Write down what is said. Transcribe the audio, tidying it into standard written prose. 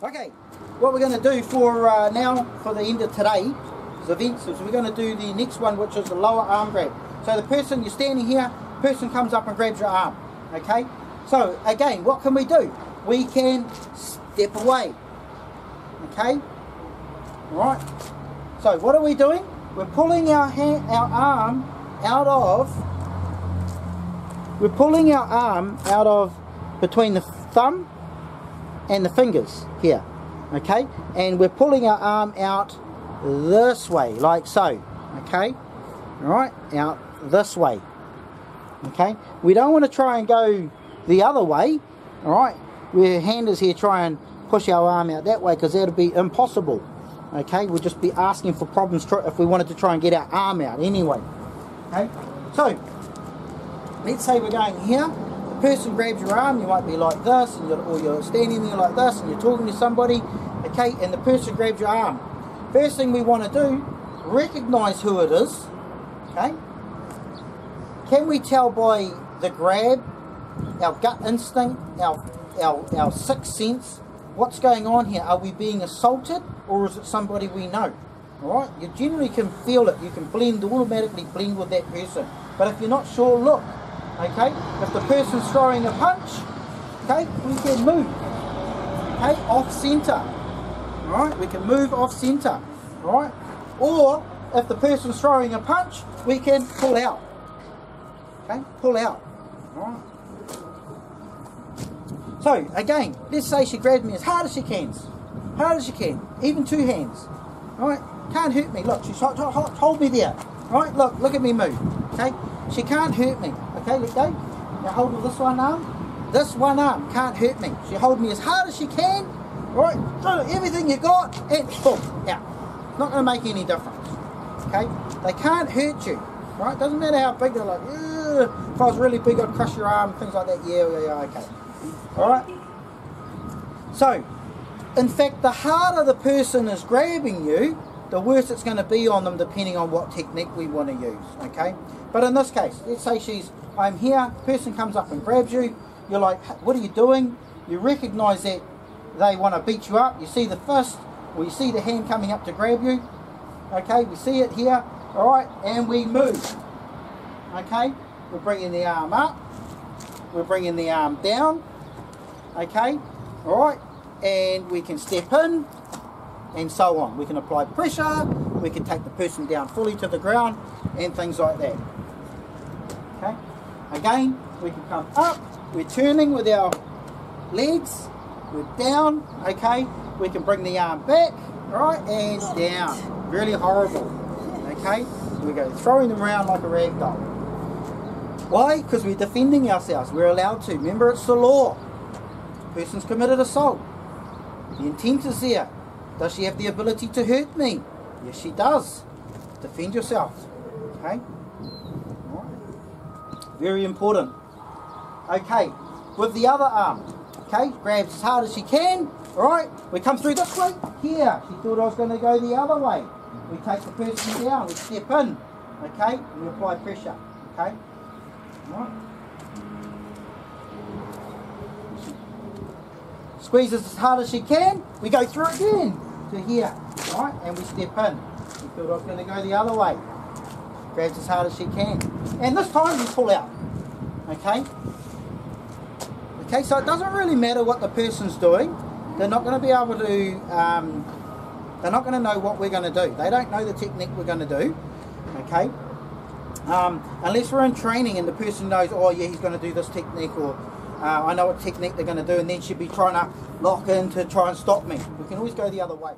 Okay, what we're going to do for now, for the end of today's events, is we're going to do the next one, which is the lower arm grab. So the person, you're standing here, person comes up and grabs your arm. Okay, so again, what can we do? We can step away. Okay, right. So what are we doing? We're pulling our arm out of between the thumb and the fingers here, okay, and we're pulling our arm out this way, like so, okay, all right, out this way, okay. We don't want to try and go the other way, all right. We're handers here try and push our arm out that way, because that'll be impossible, okay. We'll just be asking for problems if we wanted to try and get our arm out anyway, okay. So let's say we're going here. Person grabs your arm, you might be like this, and or you're standing there like this and you're talking to somebody, okay, and the person grabs your arm. First thing we want to do, recognize who it is, okay. Can we tell by the grab, our gut instinct, our sixth sense, what's going on here? Are we being assaulted, or is it somebody we know? Alright, you generally can feel it, you can automatically blend with that person, but if you're not sure, look. Okay, if the person's throwing a punch, okay, we can move, okay, off centre, right, we can move off centre, right, or if the person's throwing a punch, we can pull out, okay, pull out, right. So, again, let's say she grabbed me as hard as she can, even two hands, right, can't hurt me, look, she's hold me there, right, look at me move, okay, she can't hurt me. Okay, let go. Now hold with this one arm. This one arm can't hurt me. She hold me as hard as she can. Right, throw everything you got and boom, out. Not going to make any difference. Okay, they can't hurt you. Right, doesn't matter how big they're like. If I was really big, I'd crush your arm, things like that. Yeah, okay. All right. So, in fact, the harder the person is grabbing you, the worse it's going to be on them, depending on what technique we want to use. Okay, but in this case, let's say I'm here, person comes up and grabs you, you're like, what are you doing? You recognize that they want to beat you up, you see the fist, or you see the hand coming up to grab you, okay, we see it here, alright, and we move, okay, we're bringing the arm up, we're bringing the arm down, okay, alright, and we can step in, and so on. We can apply pressure, we can take the person down fully to the ground, and things like that. Okay. Again, we can come up, we're turning with our legs, we're down, okay, we can bring the arm back, right, and down. Really horrible, okay, we go throwing them around like a rag doll. Why? Because we're defending ourselves, we're allowed to. Remember, it's the law. Person's committed assault. The intent is there. Does she have the ability to hurt me? Yes, she does. Defend yourself, okay. Very important. Okay, with the other arm, okay, grabs as hard as she can, alright, we come through this way, here, she thought I was going to go the other way, we take the person down, we step in, okay, and we apply pressure, okay, alright, squeezes as hard as she can, we go through again, to here, alright, and we step in, she thought I was going to go the other way, grabs as hard as she can, and this time we pull out, okay, so it doesn't really matter what the person's doing, they're not going to be able to, they're not going to know what we're going to do, they don't know the technique we're going to do, okay, unless we're in training and the person knows, oh yeah, he's going to do this technique, or I know what technique they're going to do, and then she'll be trying to lock in to try and stop me. We can always go the other way.